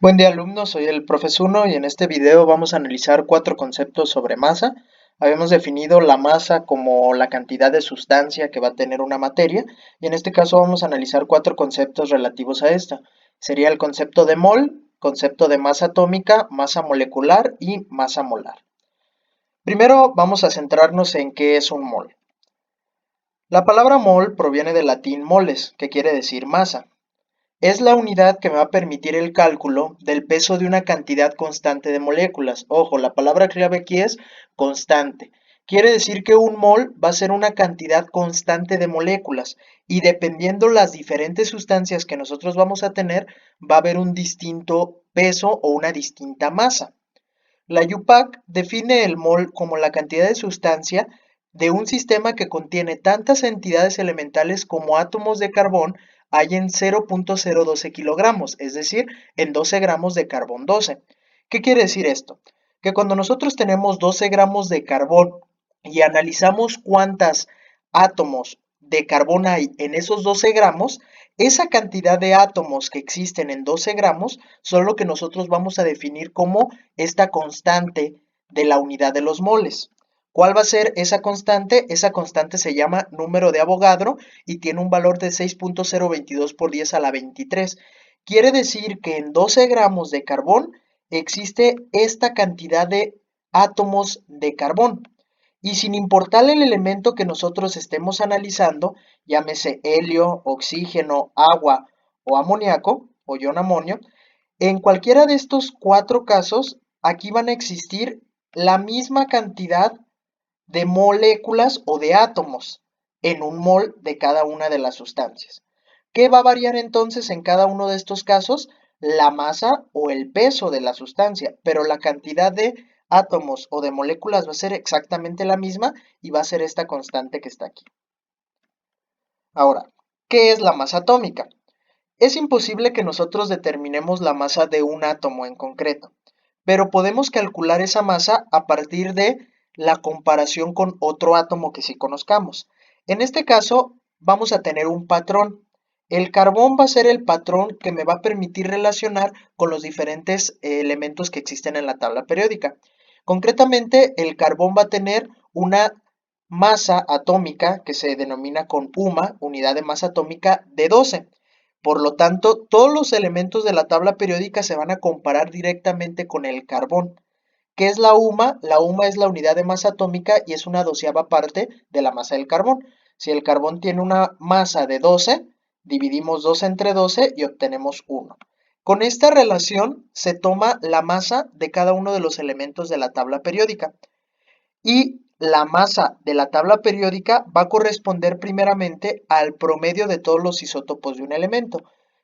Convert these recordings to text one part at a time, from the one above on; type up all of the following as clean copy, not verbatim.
Buen día alumnos, soy el Profesor Uno y en este video vamos a analizar cuatro conceptos sobre masa. Habíamos definido la masa como la cantidad de sustancia que va a tener una materia y en este caso vamos a analizar cuatro conceptos relativos a esta. Sería el concepto de mol, concepto de masa atómica, masa molecular y masa molar. Primero vamos a centrarnos en qué es un mol. La palabra mol proviene del latín moles, que quiere decir masa. Es la unidad que me va a permitir el cálculo del peso de una cantidad constante de moléculas. Ojo, la palabra clave aquí es constante. Quiere decir que un mol va a ser una cantidad constante de moléculas y dependiendo las diferentes sustancias que nosotros vamos a tener, va a haber un distinto peso o una distinta masa. La UPAC define el mol como la cantidad de sustancia de un sistema que contiene tantas entidades elementales como átomos de carbón hay en 0.012 kilogramos, es decir, en 12 gramos de carbón 12. ¿Qué quiere decir esto? Que cuando nosotros tenemos 12 gramos de carbón y analizamos cuántos átomos de carbón hay en esos 12 gramos, esa cantidad de átomos que existen en 12 gramos son lo que nosotros vamos a definir como esta constante de la unidad de los moles. ¿Cuál va a ser esa constante? Esa constante se llama número de Avogadro y tiene un valor de 6.022 por 10 a la 23. Quiere decir que en 12 gramos de carbón existe esta cantidad de átomos de carbón. Y sin importar el elemento que nosotros estemos analizando, llámese helio, oxígeno, agua o amoníaco o ion amonio, en cualquiera de estos cuatro casos, aquí van a existir la misma cantidad de moléculas o de átomos en un mol de cada una de las sustancias. ¿Qué va a variar entonces en cada uno de estos casos? La masa o el peso de la sustancia, pero la cantidad de átomos o de moléculas va a ser exactamente la misma y va a ser esta constante que está aquí. Ahora, ¿qué es la masa atómica? Es imposible que nosotros determinemos la masa de un átomo en concreto, pero podemos calcular esa masa a partir de la comparación con otro átomo que sí conozcamos. En este caso, vamos a tener un patrón. El carbón va a ser el patrón que me va a permitir relacionar con los diferentes elementos que existen en la tabla periódica. Concretamente, el carbón va a tener una masa atómica que se denomina con UMA, unidad de masa atómica, de 12. Por lo tanto, todos los elementos de la tabla periódica se van a comparar directamente con el carbón. ¿Qué es la UMA? La UMA es la unidad de masa atómica y es una doceava parte de la masa del carbón. Si el carbón tiene una masa de 12, dividimos 12 entre 12 y obtenemos 1. Con esta relación se toma la masa de cada uno de los elementos de la tabla periódica y la masa de la tabla periódica va a corresponder primeramente al promedio de todos los isótopos de un elemento.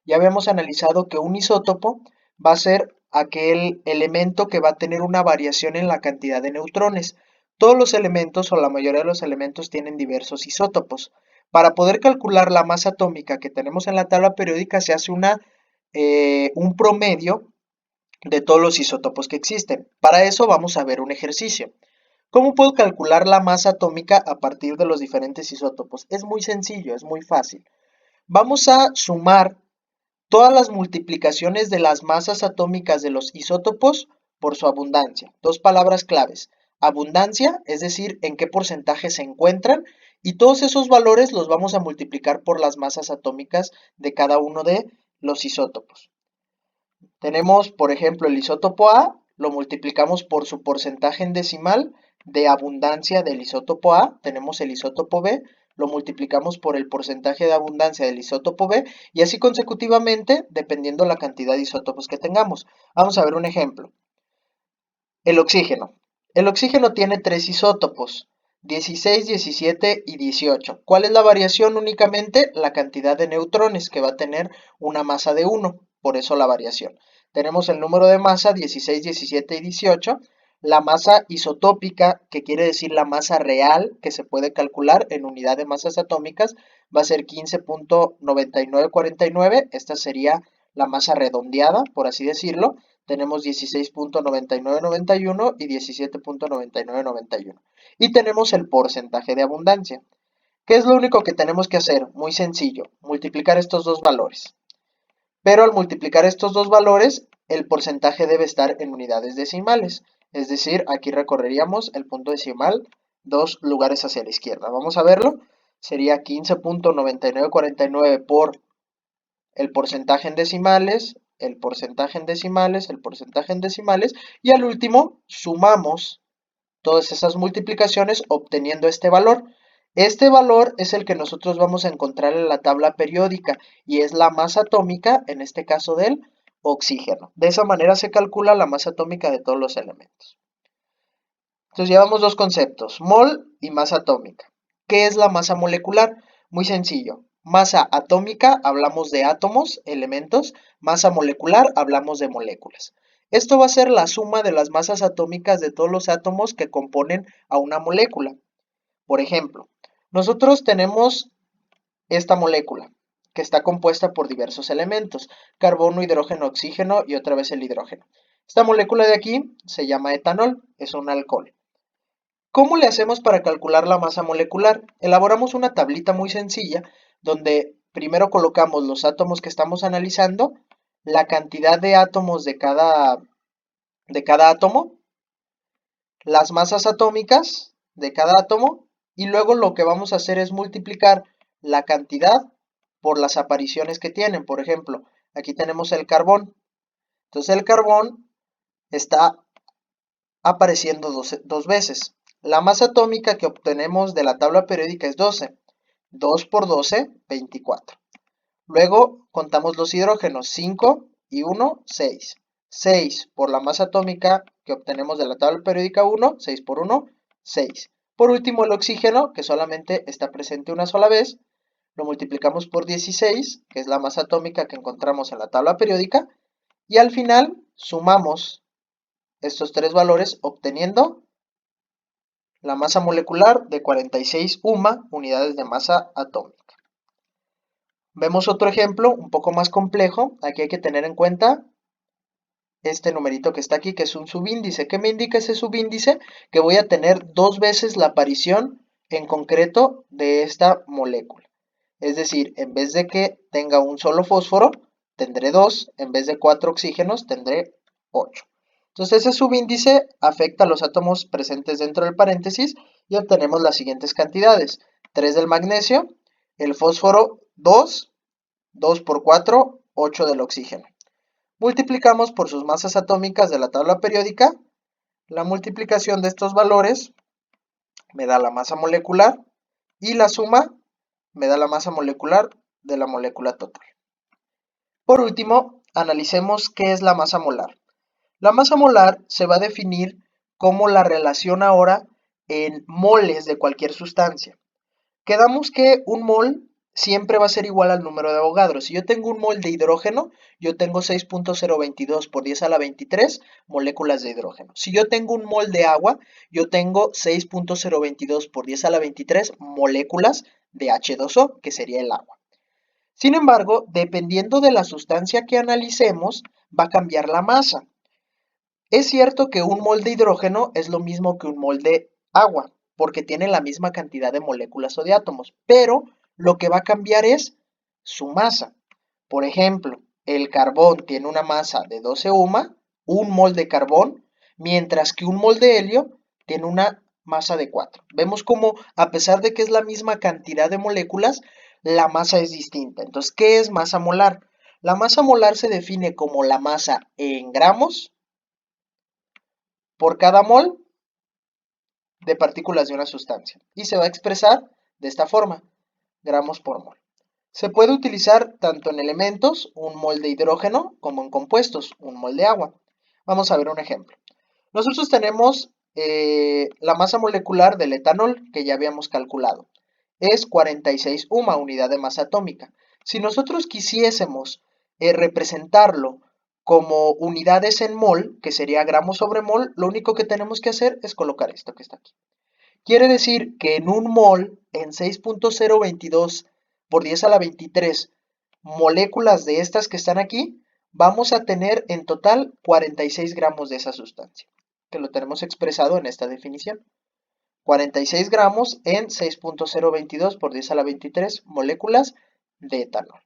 Ya habíamos analizado que un isótopo va a ser aquel elemento que va a tener una variación en la cantidad de neutrones. Todos los elementos o la mayoría de los elementos tienen diversos isótopos. Para poder calcular la masa atómica que tenemos en la tabla periódica se hace un promedio de todos los isótopos que existen. Para eso vamos a ver un ejercicio. ¿Cómo puedo calcular la masa atómica a partir de los diferentes isótopos? Es muy sencillo, es muy fácil. Vamos a sumar todas las multiplicaciones de las masas atómicas de los isótopos por su abundancia. Dos palabras claves. Abundancia, es decir, en qué porcentaje se encuentran, y todos esos valores los vamos a multiplicar por las masas atómicas de cada uno de los isótopos. Tenemos, por ejemplo, el isótopo A, lo multiplicamos por su porcentaje en decimal de abundancia del isótopo A. Tenemos el isótopo B, lo multiplicamos por el porcentaje de abundancia del isótopo B y así consecutivamente, dependiendo la cantidad de isótopos que tengamos. Vamos a ver un ejemplo. El oxígeno. El oxígeno tiene tres isótopos, 16, 17 y 18. ¿Cuál es la variación? Únicamente la cantidad de neutrones, que va a tener una masa de 1, por eso la variación. Tenemos el número de masa, 16, 17 y 18. La masa isotópica, que quiere decir la masa real, que se puede calcular en unidad de masas atómicas, va a ser 15.9949. Esta sería la masa redondeada, por así decirlo. Tenemos 16.9991 y 17.9991. Y tenemos el porcentaje de abundancia. ¿Qué es lo único que tenemos que hacer? Muy sencillo, multiplicar estos dos valores. Pero al multiplicar estos dos valores, el porcentaje debe estar en unidades decimales. Es decir, aquí recorreríamos el punto decimal 2 lugares hacia la izquierda. Vamos a verlo. Sería 15.9949 por el porcentaje en decimales, el porcentaje en decimales, el porcentaje en decimales, y al último sumamos todas esas multiplicaciones obteniendo este valor. Este valor es el que nosotros vamos a encontrar en la tabla periódica y es la masa atómica, en este caso del oxígeno. De esa manera se calcula la masa atómica de todos los elementos. Entonces llevamos dos conceptos, mol y masa atómica. ¿Qué es la masa molecular? Muy sencillo. Masa atómica, hablamos de átomos, elementos. Masa molecular, hablamos de moléculas. Esto va a ser la suma de las masas atómicas de todos los átomos que componen a una molécula. Por ejemplo, nosotros tenemos esta molécula, que está compuesta por diversos elementos, carbono, hidrógeno, oxígeno y otra vez el hidrógeno. Esta molécula de aquí se llama etanol, es un alcohol. ¿Cómo le hacemos para calcular la masa molecular? Elaboramos una tablita muy sencilla donde primero colocamos los átomos que estamos analizando, la cantidad de átomos de cada átomo, las masas atómicas de cada átomo y luego lo que vamos a hacer es multiplicar la cantidad por las apariciones que tienen. Por ejemplo, aquí tenemos el carbón. Entonces el carbón está apareciendo dos veces. La masa atómica que obtenemos de la tabla periódica es 12. 2 por 12, 24. Luego contamos los hidrógenos, 5 y 1, 6. 6 por la masa atómica que obtenemos de la tabla periódica 1, 6 por 1, 6. Por último, el oxígeno, que solamente está presente una sola vez, lo multiplicamos por 16, que es la masa atómica que encontramos en la tabla periódica, y al final sumamos estos tres valores obteniendo la masa molecular de 46 UMA, unidades de masa atómica. Vemos otro ejemplo un poco más complejo. Aquí hay que tener en cuenta este numerito que está aquí, que es un subíndice. ¿Qué me indica ese subíndice? Que voy a tener dos veces la aparición en concreto de esta molécula. Es decir, en vez de que tenga un solo fósforo, tendré 2, en vez de 4 oxígenos, tendré 8. Entonces ese subíndice afecta a los átomos presentes dentro del paréntesis y obtenemos las siguientes cantidades. 3 del magnesio, el fósforo 2, 2 por 4, 8 del oxígeno. Multiplicamos por sus masas atómicas de la tabla periódica. La multiplicación de estos valores me da la masa molecular y la suma me da la masa molecular de la molécula total. Por último, analicemos qué es la masa molar. La masa molar se va a definir como la relación ahora en moles de cualquier sustancia. Quedamos que un mol siempre va a ser igual al número de Avogadro. Si yo tengo un mol de hidrógeno, yo tengo 6.022 por 10 a la 23 moléculas de hidrógeno. Si yo tengo un mol de agua, yo tengo 6.022 por 10 a la 23 moléculas de H2O, que sería el agua. Sin embargo, dependiendo de la sustancia que analicemos, va a cambiar la masa. Es cierto que un mol de hidrógeno es lo mismo que un mol de agua, porque tiene la misma cantidad de moléculas o de átomos, pero lo que va a cambiar es su masa. Por ejemplo, el carbón tiene una masa de 12 UMA, un mol de carbón, mientras que un mol de helio tiene una masa de 4. Vemos como a pesar de que es la misma cantidad de moléculas, la masa es distinta. Entonces, ¿qué es masa molar? La masa molar se define como la masa en gramos por cada mol de partículas de una sustancia y se va a expresar de esta forma, gramos por mol. Se puede utilizar tanto en elementos, un mol de hidrógeno, como en compuestos, un mol de agua. Vamos a ver un ejemplo. Nosotros tenemos la masa molecular del etanol que ya habíamos calculado. Es 46 UMA, unidad de masa atómica. Si nosotros quisiésemos representarlo como unidades en mol, que sería gramos sobre mol, lo único que tenemos que hacer es colocar esto que está aquí. Quiere decir que en un mol, en 6.022 por 10 a la 23 moléculas de estas que están aquí, vamos a tener en total 46 gramos de esa sustancia, que lo tenemos expresado en esta definición. 46 gramos en 6.022 por 10 a la 23 moléculas de etanol.